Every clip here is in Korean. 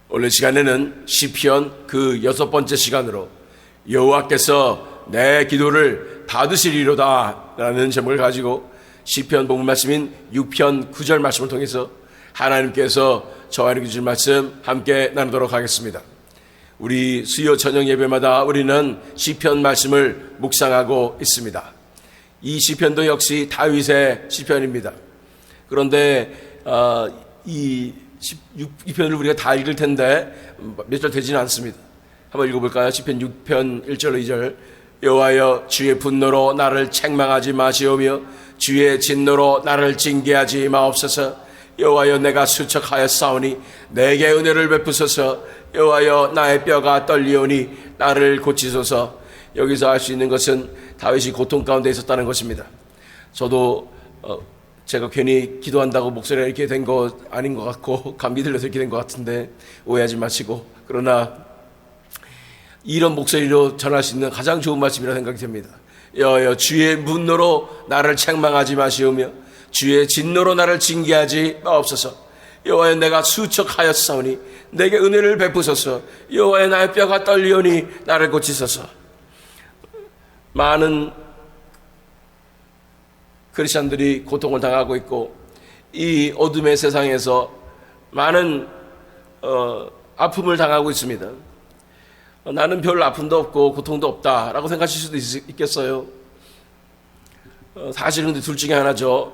오늘 시간에는 시편 그 6번째 시간으로 여호와께서 내 기도를 받으시리로다 라는 제목을 가지고 시편 본문 말씀인 6편 9절 말씀을 통해서 하나님께서 저와 이렇게 주신 말씀 함께 나누도록 하겠습니다. 우리 수요 저녁 예배마다 우리는 시편 말씀을 묵상하고 있습니다. 이 시편도 역시 다윗의 시편입니다. 그런데 이 편을 우리가 다 읽을 텐데 몇 절 되지는 않습니다. 한번 읽어볼까요? 시편 6편 1절로 2절. 여호와여 주의 분노로 나를 책망하지 마시오며 주의 진노로 나를 징계하지 마옵소서. 여호와여 내가 수척하였사오니 내게 은혜를 베푸소서. 여호와여 나의 뼈가 떨리오니 나를 고치소서. 여기서 알 수 있는 것은 다윗이 고통 가운데 있었다는 것입니다. 저도 제가 괜히 기도한다고 목소리가 이렇게 된 거 아닌 것 같고 감기 들려서 이렇게 된 것 같은데 오해하지 마시고, 그러나 이런 목소리로 전할 수 있는 가장 좋은 말씀이라 생각이 됩니다. 여호와여 주의 분노로 나를 책망하지 마시오며 주의 진노로 나를 징계하지 마옵소서. 여호와여 내가 수척하였사오니 내게 은혜를 베푸소서. 여호와여 나의 뼈가 떨리오니 나를 고치소서. 많은 크리스천들이 고통을 당하고 있고 이 어둠의 세상에서 많은 아픔을 당하고 있습니다. 나는 별 아픔도 없고 고통도 없다라고 생각하실 수도 있겠어요. 사실은 둘 중에 하나죠.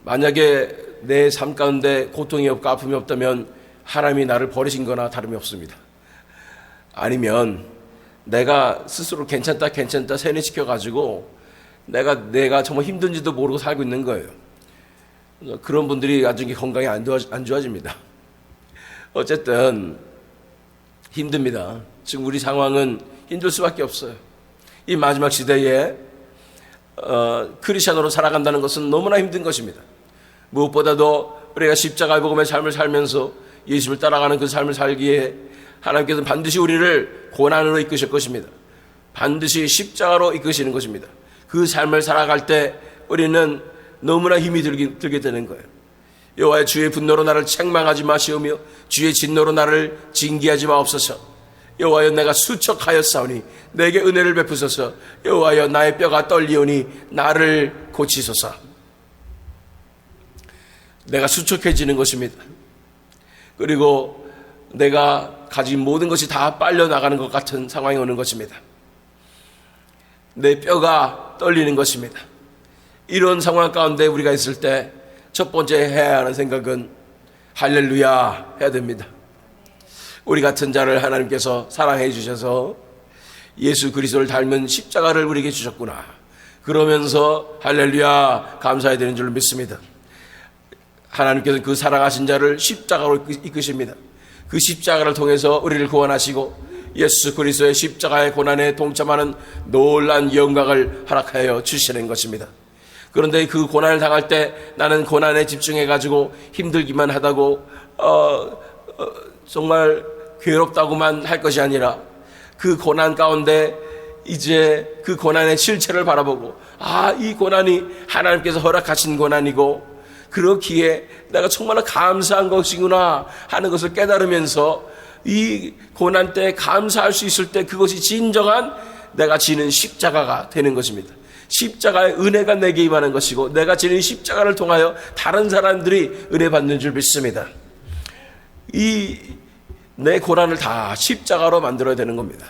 만약에 내 삶 가운데 고통이 없고 아픔이 없다면 하나님이 나를 버리신 거나 다름이 없습니다. 아니면 내가 스스로 괜찮다 세뇌시켜가지고 내가 정말 힘든지도 모르고 살고 있는 거예요. 그런 분들이 나중에 건강이 안 좋아집니다. 어쨌든 힘듭니다. 지금 우리 상황은 힘들 수밖에 없어요. 이 마지막 시대에 크리스천으로 살아간다는 것은 너무나 힘든 것입니다. 무엇보다도 우리가 십자가의 복음의 삶을 살면서 예수를 따라가는 그 삶을 살기에 하나님께서는 반드시 우리를 고난으로 이끄실 것입니다. 반드시 십자가로 이끄시는 것입니다. 그 삶을 살아갈 때 우리는 너무나 힘이 들게 되는 거예요. 여호와의 주의 분노로 나를 책망하지 마시오며 주의 진노로 나를 징계하지 마옵소서. 여호와여 내가 수척하였사오니 내게 은혜를 베푸소서. 여호와여 나의 뼈가 떨리오니 나를 고치소서. 내가 수척해지는 것입니다. 그리고 내가 가진 모든 것이 다 빨려나가는 것 같은 상황이 오는 것입니다. 내 뼈가 떨리는 것입니다. 이런 상황 가운데 우리가 있을 때 첫 번째 해야 하는 생각은 할렐루야 해야 됩니다. 우리 같은 자를 하나님께서 사랑해 주셔서 예수 그리스도를 닮은 십자가를 우리에게 주셨구나. 그러면서 할렐루야 감사해야 되는 줄 믿습니다. 하나님께서는 그 사랑하신 자를 십자가로 이끄십니다. 그 십자가를 통해서 우리를 구원하시고 예수 그리스도의 십자가의 고난에 동참하는 놀라운 영광을 허락하여 주시는 것입니다. 그런데 그 고난을 당할 때 나는 고난에 집중해가지고 힘들기만 하다고 정말 괴롭다고만 할 것이 아니라 그 고난 가운데 이제 그 고난의 실체를 바라보고 이 고난이 하나님께서 허락하신 고난이고 그렇기에 내가 정말 감사한 것이구나 하는 것을 깨달으면서 이 고난 때 감사할 수 있을 때 그것이 진정한 내가 지는 십자가가 되는 것입니다. 십자가의 은혜가 내게 임하는 것이고 내가 지는 십자가를 통하여 다른 사람들이 은혜 받는 줄 믿습니다. 내 고난을 다 십자가로 만들어야 되는 겁니다.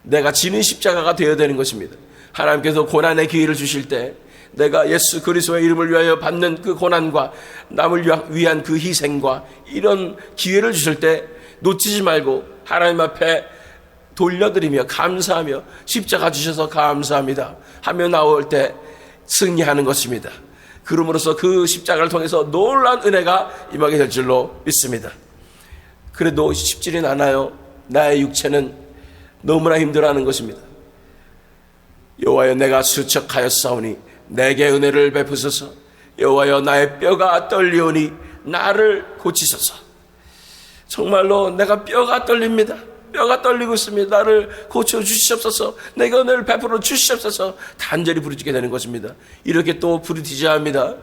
내가 지는 십자가가 되어야 되는 것입니다. 하나님께서 고난의 기회를 주실 때 내가 예수 그리스도의 이름을 위하여 받는 그 고난과 남을 위한 그 희생과 이런 기회를 주실 때 놓치지 말고 하나님 앞에 돌려드리며 감사하며 십자가 주셔서 감사합니다 하며 나올 때 승리하는 것입니다. 그러므로써 그 십자가를 통해서 놀라운 은혜가 임하게 될 줄로 믿습니다. 그래도 쉽지는 않아요. 나의 육체는 너무나 힘들어하는 것입니다. 여호와여 내가 수척하였사오니 내게 은혜를 베푸소서. 여호와여 나의 뼈가 떨리오니 나를 고치소서. 정말로 내가 뼈가 떨립니다. 뼈가 떨리고 있습니다. 나를 고쳐주시옵소서. 내가 은혜를 베풀어 주시옵소서. 간절히 부르짖게 되는 것입니다. 이렇게 또 부르짖어야 합니다.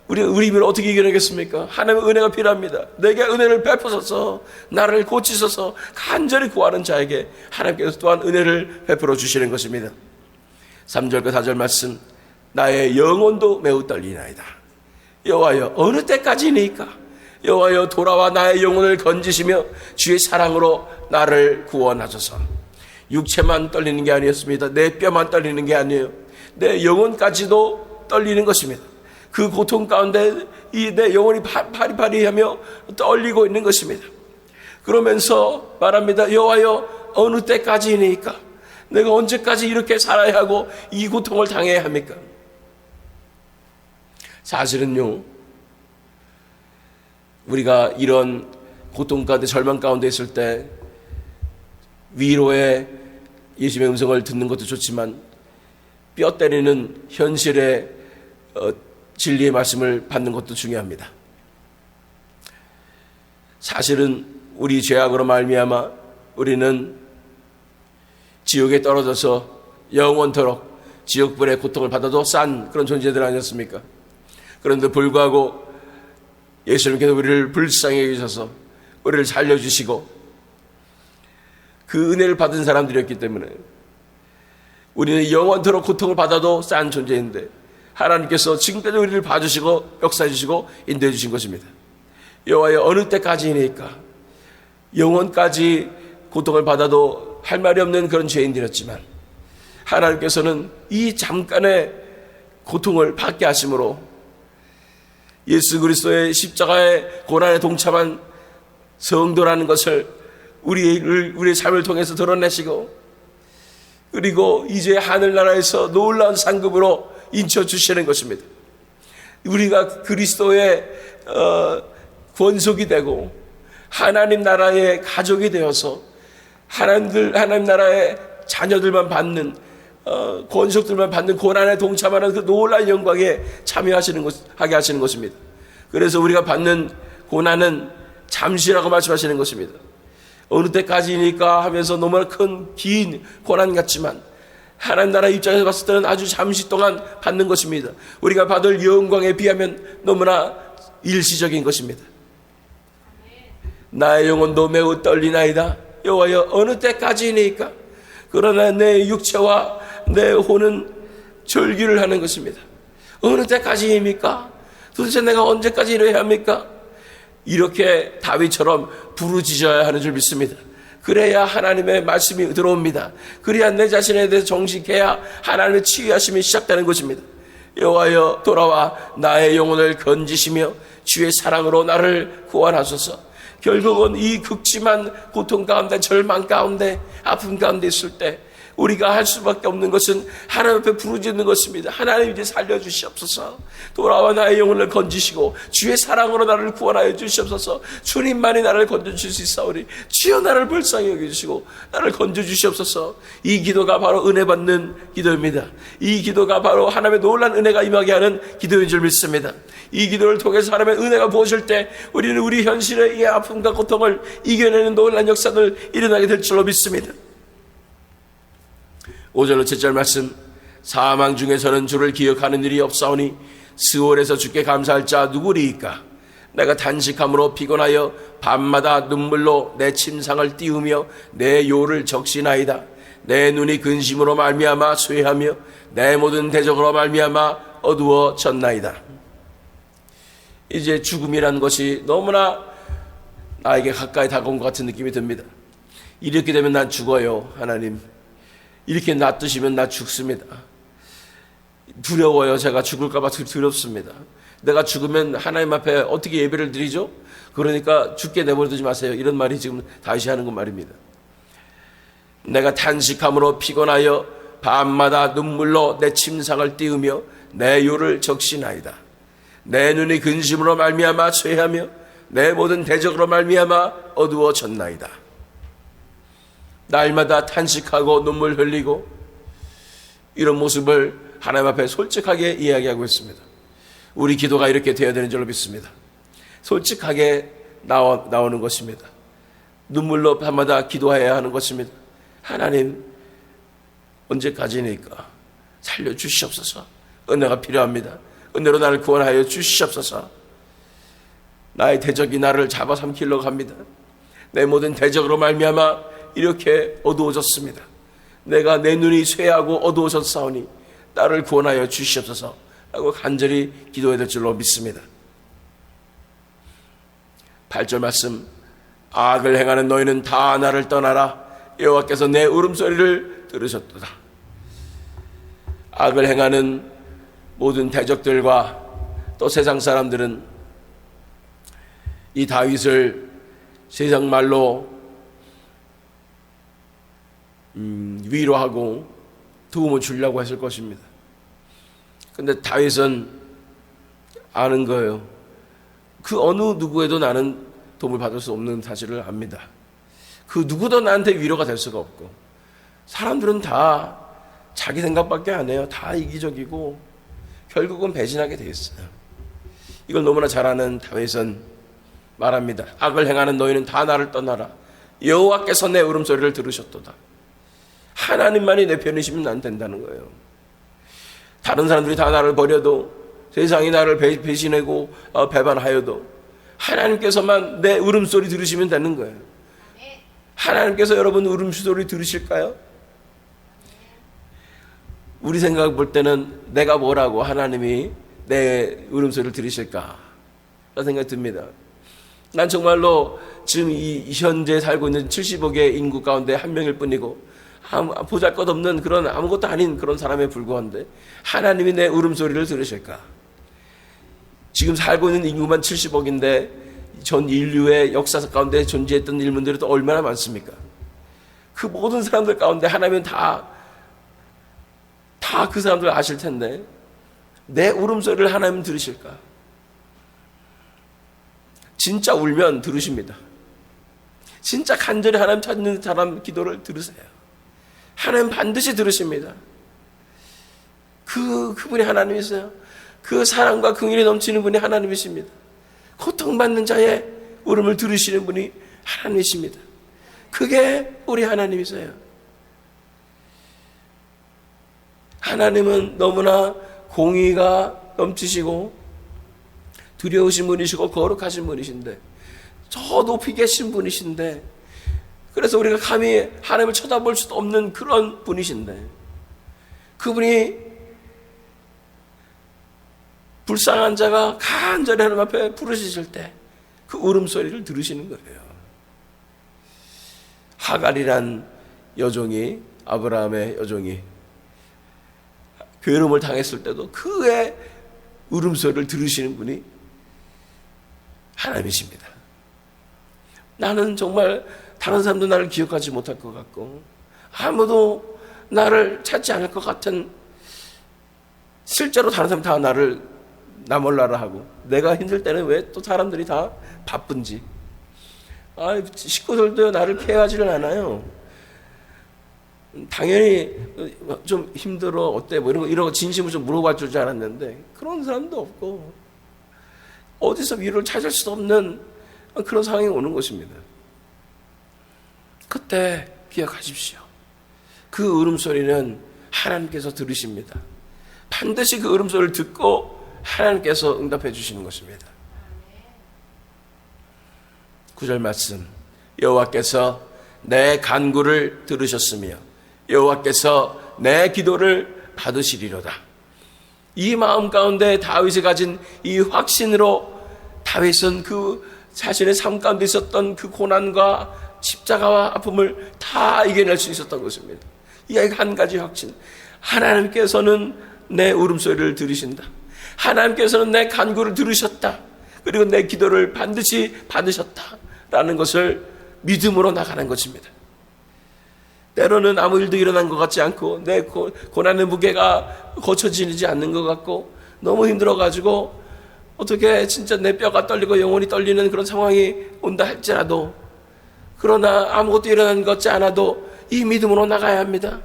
우리 힘을 어떻게 이겨내겠습니까? 하나님의 은혜가 필요합니다. 내게 은혜를 베푸소서, 나를 고치소서 간절히 구하는 자에게 하나님께서 또한 은혜를 베풀어 주시는 것입니다. 3절과 4절 말씀, 나의 영혼도 매우 떨리나이다. 여호와여 어느 때까지니까? 여호와여 돌아와 나의 영혼을 건지시며 주의 사랑으로 나를 구원하소서. 육체만 떨리는 게 아니었습니다. 내 뼈만 떨리는 게 아니에요. 내 영혼까지도 떨리는 것입니다. 그 고통 가운데 이 내 영혼이 파리파리하며 떨리고 있는 것입니다. 그러면서 말합니다. 여호와여 어느 때까지니까? 내가 언제까지 이렇게 살아야 하고 이 고통을 당해야 합니까? 사실은요, 우리가 이런 고통 가운데 절망 가운데 있을 때 위로의 예수님의 음성을 듣는 것도 좋지만 뼈 때리는 현실의 진리의 말씀을 받는 것도 중요합니다. 사실은 우리 죄악으로 말미암아 우리는 지옥에 떨어져서 영원토록 지옥불의 고통을 받아도 싼 그런 존재들 아니었습니까? 그런데 불구하고 예수님께서 우리를 불쌍히 여기셔서 우리를 살려주시고 그 은혜를 받은 사람들이었기 때문에 우리는 영원토록 고통을 받아도 싼 존재인데 하나님께서 지금까지 우리를 봐주시고 역사해 주시고 인도해 주신 것입니다. 여호와여 어느 때까지니까? 영원까지 고통을 받아도 할 말이 없는 그런 죄인들이었지만 하나님께서는 이 잠깐의 고통을 받게 하심으로 예수 그리스도의 십자가의 고난에 동참한 성도라는 것을 우리의 삶을 통해서 드러내시고, 그리고 이제 하늘나라에서 놀라운 상급으로 인쳐주시는 것입니다. 우리가 그리스도의 권속이 되고 하나님 나라의 가족이 되어서 하나님 나라의 자녀들만 받는 권속들만 받는 고난에 동참하는 그 놀라운 영광에 하게 하시는 것입니다. 그래서 우리가 받는 고난은 잠시라고 말씀하시는 것입니다. 어느 때까지니까 하면서 너무나 긴 고난 같지만 하나님 나라 입장에서 봤을 때는 아주 잠시 동안 받는 것입니다. 우리가 받을 영광에 비하면 너무나 일시적인 것입니다. 나의 영혼도 매우 떨리나이다. 여호와여 어느 때까지니까? 그러나 내 육체와 내 혼은 절규를 하는 것입니다. 어느 때까지입니까? 도대체 내가 언제까지 이래야 합니까? 이렇게 다윗처럼 부르짖어야 하는 줄 믿습니다. 그래야 하나님의 말씀이 들어옵니다. 그래야 내 자신에 대해서 정직해야 하나님의 치유하심이 시작되는 것입니다. 여호와여 돌아와 나의 영혼을 건지시며 주의 사랑으로 나를 구원하소서. 결국은 이 극심한 고통 가운데, 절망 가운데, 아픔 가운데 있을 때 우리가 할 수밖에 없는 것은 하나님 앞에 부르짖는 것입니다. 하나님 이제 살려주시옵소서. 돌아와 나의 영혼을 건지시고 주의 사랑으로 나를 구원하여 주시옵소서. 주님만이 나를 건져주실 수 있사오니 주여 나를 불쌍히 여겨주시고 나를 건져주시옵소서. 이 기도가 바로 은혜 받는 기도입니다. 이 기도가 바로 하나님의 놀라운 은혜가 임하게 하는 기도인 줄 믿습니다. 이 기도를 통해서 하나님의 은혜가 부어질 때 우리는 우리 현실의 이 아픔과 고통을 이겨내는 놀라운 역사들 일어나게 될 줄로 믿습니다. 5절로 7절 말씀, 사망 중에서는 주를 기억하는 일이 없사오니 스월에서 주께 감사할 자 누구리이까? 내가 단식함으로 피곤하여 밤마다 눈물로 내 침상을 띄우며 내 요를 적시나이다. 내 눈이 근심으로 말미암아 쇠하며 내 모든 대적으로 말미암아 어두워졌나이다. 이제 죽음이라는 것이 너무나 나에게 가까이 다가온 것 같은 느낌이 듭니다. 이렇게 되면 난 죽어요. 하나님 이렇게 놔두시면 나 죽습니다. 두려워요. 제가 죽을까 봐 두렵습니다. 내가 죽으면 하나님 앞에 어떻게 예배를 드리죠? 그러니까 죽게 내버려두지 마세요. 이런 말이 지금 다시 하는 건 말입니다. 내가 탄식함으로 피곤하여 밤마다 눈물로 내 침상을 띄우며 내 요를 적시나이다. 내 눈이 근심으로 말미암아 쇠하며 내 모든 대적으로 말미암아 어두워졌나이다. 날마다 탄식하고 눈물 흘리고 이런 모습을 하나님 앞에 솔직하게 이야기하고 있습니다. 우리 기도가 이렇게 되어야 되는 줄로 믿습니다. 솔직하게 나오는 것입니다. 눈물로 밤마다 기도해야 하는 것입니다. 하나님 언제까지니까 살려주시옵소서. 은혜가 필요합니다. 은혜로 나를 구원하여 주시옵소서. 나의 대적이 나를 잡아삼키려고 합니다. 내 모든 대적으로 말미암아 이렇게 어두워졌습니다. 내가 내 눈이 쇠하고 어두워졌사오니 나를 구원하여 주시옵소서 라고 간절히 기도해야 될 줄로 믿습니다. 8절 말씀, 악을 행하는 너희는 다 나를 떠나라. 여호와께서 내 울음소리를 들으셨도다. 악을 행하는 모든 대적들과 또 세상 사람들은 이 다윗을 세상 말로 위로하고 도움을 주려고 했을 것입니다. 그런데 다윗은 아는 거예요. 그 어느 누구에도 나는 도움을 받을 수 없는 사실을 압니다. 그 누구도 나한테 위로가 될 수가 없고, 사람들은 다 자기 생각밖에 안 해요. 다 이기적이고 결국은 배신하게 돼 있어요. 이걸 너무나 잘 아는 다윗은 말합니다. 악을 행하는 너희는 다 나를 떠나라. 여호와께서 내 울음소리를 들으셨도다. 하나님만이 내 편이시면 난 된다는 거예요. 다른 사람들이 다 나를 버려도, 세상이 나를 배신하고 배반하여도 하나님께서만 내 울음소리 들으시면 되는 거예요. 하나님께서 여러분 울음소리 들으실까요? 우리 생각 볼 때는 내가 뭐라고 하나님이 내 울음소리를 들으실까? 라는 생각이 듭니다. 난 정말로 지금 이 현재 살고 있는 70억의 인구 가운데 한 명일 뿐이고 보잘것없는 그런 아무것도 아닌 그런 사람에 불과한데 하나님이 내 울음소리를 들으실까? 지금 살고 있는 인구만 70억인데 전 인류의 역사 가운데 존재했던 인물들이 또 얼마나 많습니까? 그 모든 사람들 가운데 하나님은 다 그 사람들 아실 텐데 내 울음소리를 하나님은 들으실까? 진짜 울면 들으십니다. 진짜 간절히 하나님 찾는 사람 기도를 들으세요. 하나님 반드시 들으십니다. 그분이 하나님이세요. 그 사랑과 긍휼이 넘치는 분이 하나님이십니다. 고통받는 자의 울음을 들으시는 분이 하나님이십니다. 그게 우리 하나님이세요. 하나님은 너무나 공의가 넘치시고 두려우신 분이시고 거룩하신 분이신데, 저 높이 계신 분이신데, 그래서 우리가 감히 하나님을 쳐다볼 수도 없는 그런 분이신데, 그분이 불쌍한 자가 간절히 하나님 앞에 부르짖을 때 그 울음소리를 들으시는 거예요. 하갈이란 여종이, 아브라함의 여종이 괴로움을 당했을 때도 그의 울음소리를 들으시는 분이 하나님이십니다. 나는 정말 다른 사람도 나를 기억하지 못할 것 같고 아무도 나를 찾지 않을 것 같은, 실제로 다른 사람 다 나를 나 몰라라 하고, 내가 힘들 때는 왜 또 사람들이 다 바쁜지, 식구들도 나를 케어하지를 않아요. 당연히 좀 힘들어, 어때, 뭐 이런 거 진심으로 좀 물어봐 주지 않았는데 그런 사람도 없고 어디서 위로를 찾을 수 없는 그런 상황이 오는 것입니다. 그때 기억하십시오. 그 울음소리는 하나님께서 들으십니다. 반드시 그 울음소리를 듣고 하나님께서 응답해 주시는 것입니다. 9절 말씀, 여호와께서 내 간구를 들으셨으며 여호와께서 내 기도를 받으시리로다. 이 마음 가운데 다윗이 가진 이 확신으로 다윗은 그 자신의 삶 가운데 있었던 그 고난과 십자가와 아픔을 다 이겨낼 수 있었던 것입니다. 이 한 가지 확신, 하나님께서는 내 울음소리를 들으신다. 하나님께서는 내 간구를 들으셨다. 그리고 내 기도를 반드시 받으셨다라는 것을 믿음으로 나가는 것입니다. 때로는 아무 일도 일어난 것 같지 않고 내 고난의 무게가 거쳐지지 않는 것 같고 너무 힘들어가지고 어떻게 진짜 내 뼈가 떨리고 영혼이 떨리는 그런 상황이 온다 할지라도, 그러나 아무것도 일어난 것 같지 않아도 이 믿음으로 나가야 합니다.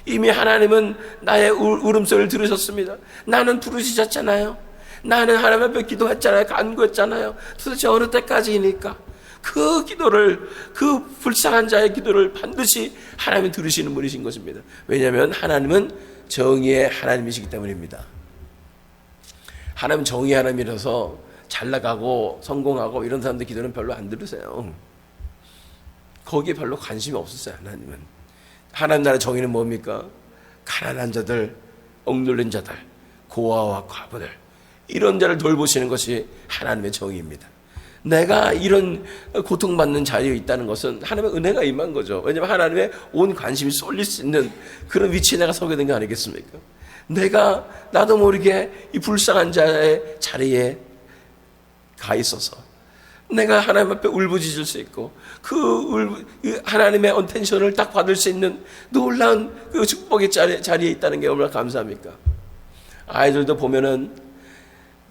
이미 하나님은 나의 울음소리를 들으셨습니다. 나는 부르시셨잖아요. 나는 하나님 앞에 기도했잖아요. 간구했잖아요. 도대체 어느 때까지이니까 그 기도를, 그 불쌍한 자의 기도를 반드시 하나님이 들으시는 분이신 것입니다. 왜냐하면 하나님은 정의의 하나님이시기 때문입니다. 하나님 정의 하나님이라서 잘 나가고 성공하고 이런 사람들 기도는 별로 안 들으세요. 거기에 별로 관심이 없었어요. 하나님은. 하나님 나라의 정의는 뭡니까? 가난한 자들, 억눌린 자들, 고아와 과부들, 이런 자를 돌보시는 것이 하나님의 정의입니다. 내가 이런 고통받는 자리에 있다는 것은 하나님의 은혜가 임한 거죠. 왜냐하면 하나님의 온 관심이 쏠릴 수 있는 그런 위치에 내가 서게 된 거 아니겠습니까? 내가 나도 모르게 이 불쌍한 자의 자리에 가 있어서 내가 하나님 앞에 울부짖을 수 있고 그 하나님의 언텐션을 딱 받을 수 있는 놀라운 그 축복의 자리에 있다는 게 얼마나 감사합니까? 아이들도 보면은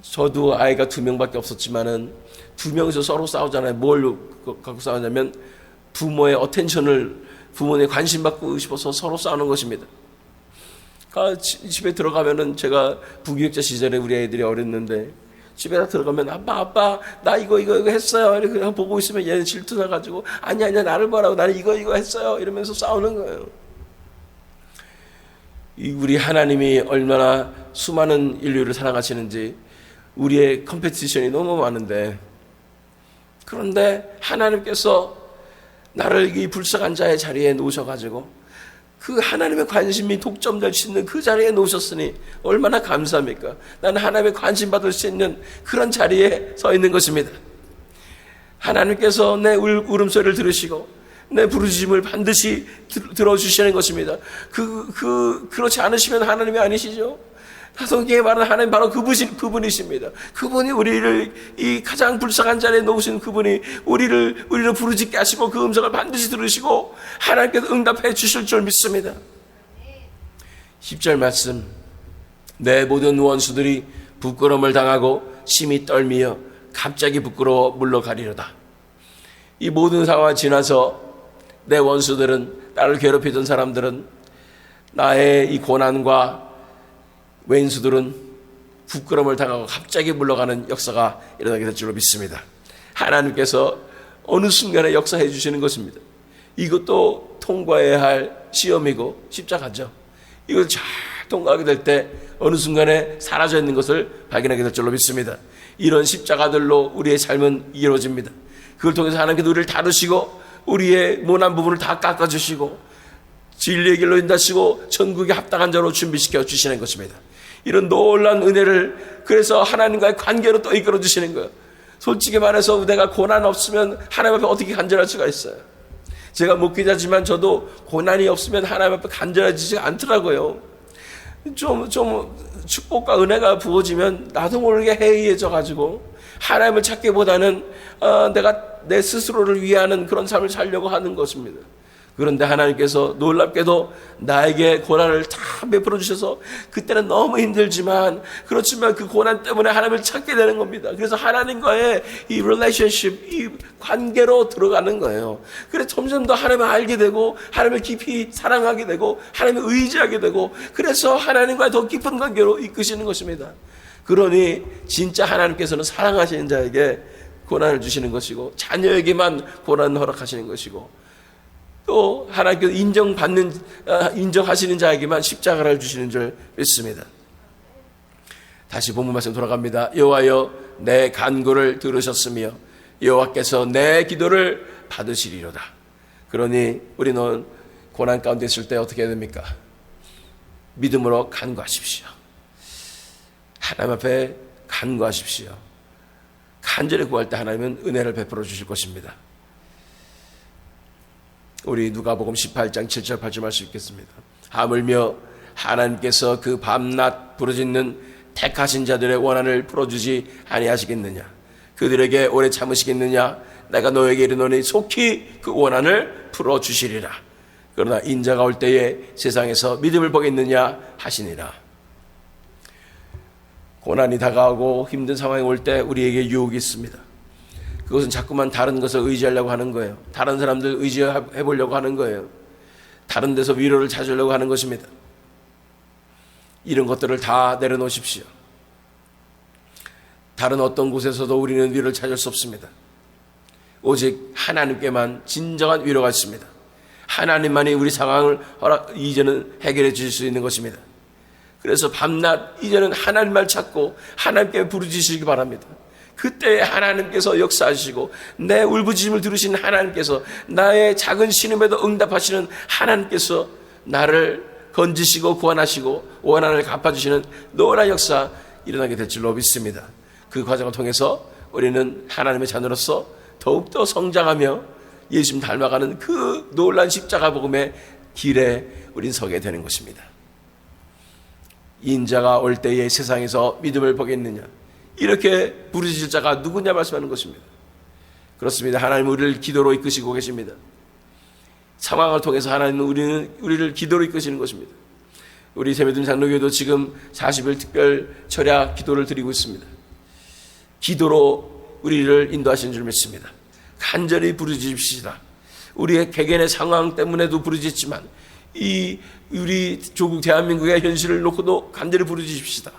저도 아이가 2명밖에 없었지만은 2명이서 서로 싸우잖아요. 뭘 갖고 싸우냐면 부모의 어텐션을, 부모의 관심 받고 싶어서 서로 싸우는 것입니다. 집에 들어가면은 제가 부교육자 시절에 우리 애들이 어렸는데 집에 들어가면 아빠 나 이거 했어요. 이렇게 보고 있으면 얘는 질투나가지고 아니야 나를 보라고 나는 이거 했어요. 이러면서 싸우는 거예요. 우리 하나님이 얼마나 수많은 인류를 사랑하시는지 우리의 컴페티션이 너무 많은데, 그런데 하나님께서 나를 이 불쌍한 자의 자리에 놓으셔가지고 그 하나님의 관심이 독점될 수 있는 그 자리에 놓으셨으니 얼마나 감사합니까? 나는 하나님의 관심 받을 수 있는 그런 자리에 서 있는 것입니다. 하나님께서 내 울음소리를 들으시고 내 부르짖음을 반드시 들어주시는 것입니다. 그렇지 않으시면 하나님이 아니시죠? 성경에 말하는 하나님 바로 그분이십니다. 그분이 우리를 이 가장 불쌍한 자리에 놓으신 그분이 우리를 부르짖게 하시고 그 음성을 반드시 들으시고 하나님께서 응답해 주실 줄 믿습니다. 10절 말씀, 내 모든 원수들이 부끄러움을 당하고 심히 떨미어 갑자기 부끄러워 물러가리로다. 이 모든 상황을 지나서 내 원수들은, 나를 괴롭히던 사람들은, 나의 이 고난과 왼수들은 부끄러움을 당하고 갑자기 물러가는 역사가 일어나게 될 줄로 믿습니다. 하나님께서 어느 순간에 역사해 주시는 것입니다. 이것도 통과해야 할 시험이고 십자가죠. 이걸 잘 통과하게 될 때 어느 순간에 사라져 있는 것을 발견하게 될 줄로 믿습니다. 이런 십자가들로 우리의 삶은 이루어집니다. 그걸 통해서 하나님께서 우리를 다루시고 우리의 모난 부분을 다 깎아주시고 진리의 길로 인도하시고 천국에 합당한 자로 준비시켜 주시는 것입니다. 이런 놀라운 은혜를 그래서 하나님과의 관계로 또 이끌어 주시는 거예요. 솔직히 말해서 내가 고난 없으면 하나님 앞에 어떻게 간절할 수가 있어요? 제가 목회자지만 저도 고난이 없으면 하나님 앞에 간절해지지 않더라고요. 좀 축복과 은혜가 부어지면 나도 모르게 해이해져 가지고 하나님을 찾기보다는 내가 내 스스로를 위하는 그런 삶을 살려고 하는 것입니다. 그런데 하나님께서 놀랍게도 나에게 고난을 다 베풀어 주셔서 그때는 너무 힘들지만, 그렇지만 그 고난 때문에 하나님을 찾게 되는 겁니다. 그래서 하나님과의 이 relationship, 이 관계로 들어가는 거예요. 그래서 점점 더 하나님을 알게 되고 하나님을 깊이 사랑하게 되고 하나님을 의지하게 되고, 그래서 하나님과의 더 깊은 관계로 이끄시는 것입니다. 그러니 진짜 하나님께서는 사랑하시는 자에게 고난을 주시는 것이고 자녀에게만 고난을 허락하시는 것이고, 또 하나님께서 인정하시는 자에게만 십자가를 주시는 줄 믿습니다. 다시 본문 말씀 돌아갑니다. 여호와여 내 간구를 들으셨으며 여호와께서 내 기도를 받으시리로다. 그러니 우리는 고난 가운데 있을 때 어떻게 해야 됩니까? 믿음으로 간구하십시오. 하나님 앞에 간구하십시오. 간절히 구할 때 하나님은 은혜를 베풀어 주실 것입니다. 우리 누가복음 18장 7절 8절 말씀 읽겠습니다. 하물며 하나님께서 그 밤낮 부르짖는 택하신 자들의 원한을 풀어주지 아니하시겠느냐? 그들에게 오래 참으시겠느냐? 내가 너에게 이르노니 속히 그 원한을 풀어주시리라. 그러나 인자가 올 때에 세상에서 믿음을 보겠느냐 하시니라. 고난이 다가오고 힘든 상황이 올 때 우리에게 유혹이 있습니다. 그것은 자꾸만 다른 것을 의지하려고 하는 거예요. 다른 사람들 의지해 보려고 하는 거예요. 다른 데서 위로를 찾으려고 하는 것입니다. 이런 것들을 다 내려놓으십시오. 다른 어떤 곳에서도 우리는 위로를 찾을 수 없습니다. 오직 하나님께만 진정한 위로가 있습니다. 하나님만이 우리 상황을 이제는 해결해 주실 수 있는 것입니다. 그래서 밤낮 이제는 하나님만 찾고 하나님께 부르짖으시기 바랍니다. 그때 하나님께서 역사하시고 내 울부짖음을 들으신 하나님께서 나의 작은 신음에도 응답하시는 하나님께서 나를 건지시고 구원하시고 원한을 갚아주시는 놀라운 역사 일어나게 될 줄로 믿습니다. 그 과정을 통해서 우리는 하나님의 자녀로서 더욱더 성장하며 예수님 닮아가는 그 놀라운 십자가 복음의 길에 우린 서게 되는 것입니다. 인자가 올 때에 세상에서 믿음을 보겠느냐, 이렇게 부르짖을 자가 누구냐 말씀하는 것입니다. 그렇습니다. 하나님은 우리를 기도로 이끄시고 계십니다. 상황을 통해서 하나님은 우리를 기도로 이끄시는 것입니다. 우리 세미든 장로교도 지금 40일 특별 철야 기도를 드리고 있습니다. 기도로 우리를 인도하시는 줄 믿습니다. 간절히 부르짖읍시다. 우리의 개개인의 상황 때문에도 부르짖지만 우리 조국 대한민국의 현실을 놓고도 간절히 부르짖읍시다.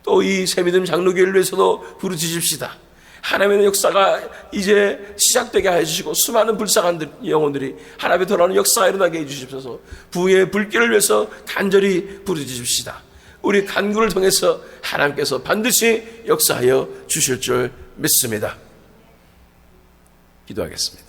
또 이 새믿음 장로교회를 위해서도 부르짖읍시다. 하나님의 역사가 이제 시작되게 해주시고 수많은 불쌍한 영혼들이 하나님의 돌아오는 역사가 일어나게 해주십소서. 부의 불길을 위해서 간절히 부르짖읍시다. 우리 간구를 통해서 하나님께서 반드시 역사하여 주실 줄 믿습니다. 기도하겠습니다.